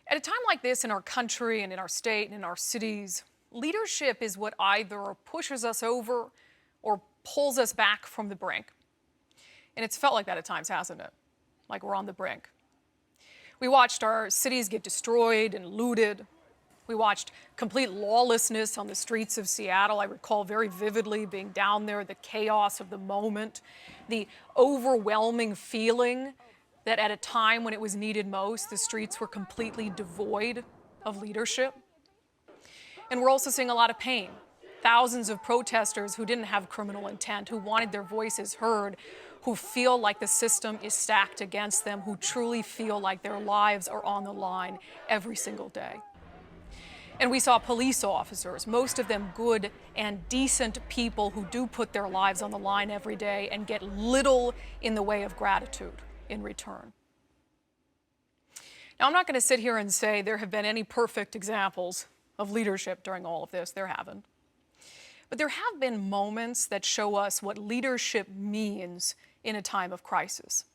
At a time like this in our country and in our state and in our cities, leadership is what either pushes us over or pulls us back from the brink. And it's felt like that at times, hasn't it? Like we're on the brink. We watched our cities get destroyed and looted. We watched complete lawlessness on the streets of Seattle. I recall very vividly being down there, the chaos of the moment, the overwhelming feeling that at a time when it was needed most, the streets were completely devoid of leadership. And we're also seeing a lot of pain. Thousands of protesters who didn't have criminal intent, who wanted their voices heard, who feel like the system is stacked against them, who truly feel like their lives are on the line every single day. And we saw police officers, most of them good and decent people who do put their lives on the line every day and get little in the way of gratitude in return. Now, I'm not going to sit here and say there have been any perfect examples of leadership during all of this. There haven't. But there have been moments that show us what leadership means in a time of crisis.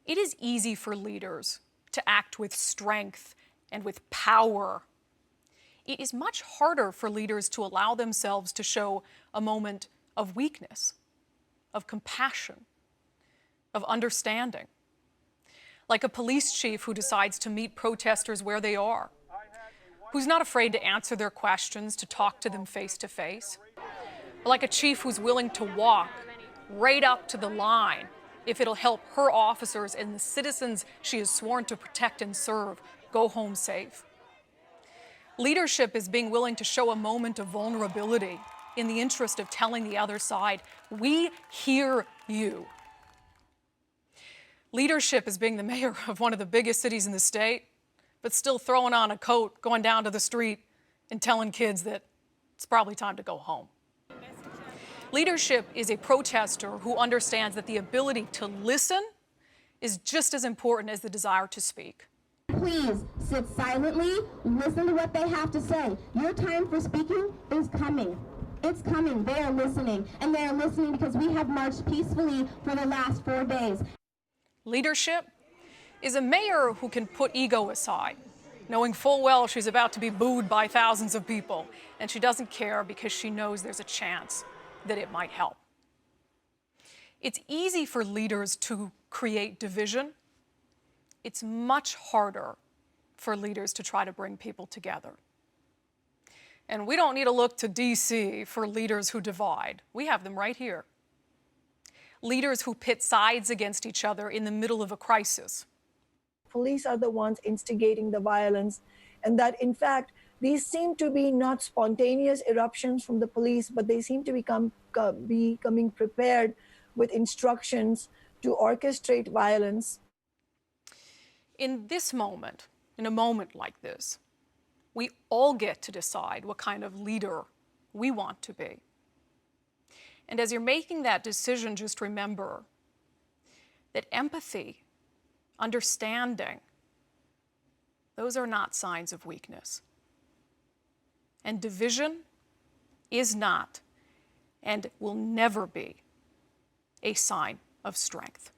It is easy for leaders to act with strength and with power. It is much harder for leaders to allow themselves to show a moment of weakness, of compassion, of understanding. Like a police chief who decides to meet protesters where they are, who's not afraid to answer their questions, to talk to them face to face. Or like a chief who's willing to walk right up to the line if it'll help her officers and the citizens she is sworn to protect and serve go home safe. Leadership is being willing to show a moment of vulnerability in the interest of telling the other side, we hear you. Leadership is being the mayor of one of the biggest cities in the state, but still throwing on a coat, going down to the street, and telling kids that it's probably time to go home. Leadership is a protester who understands that the ability to listen is just as important as the desire to speak. Please sit silently, listen to what they have to say. Your time for speaking is coming. It's coming. They are listening, and they are listening because we have marched peacefully for the last 4 days. Leadership is a mayor who can put ego aside, knowing full well she's about to be booed by thousands of people, and she doesn't care because she knows there's a chance that it might help. It's easy for leaders to create division. It's much harder for leaders to try to bring people together. And we don't need to look to DC for leaders who divide. We have them right here. Leaders who pit sides against each other in the middle of a crisis. Police are the ones instigating the violence, and that in fact these seem to be not spontaneous eruptions from the police, but they seem to becoming prepared with instructions to orchestrate violence. In this moment, in a moment like this, we all get to decide what kind of leader we want to be. And as you're making that decision, just remember that empathy, understanding, those are not signs of weakness. And division is not and will never be a sign of strength.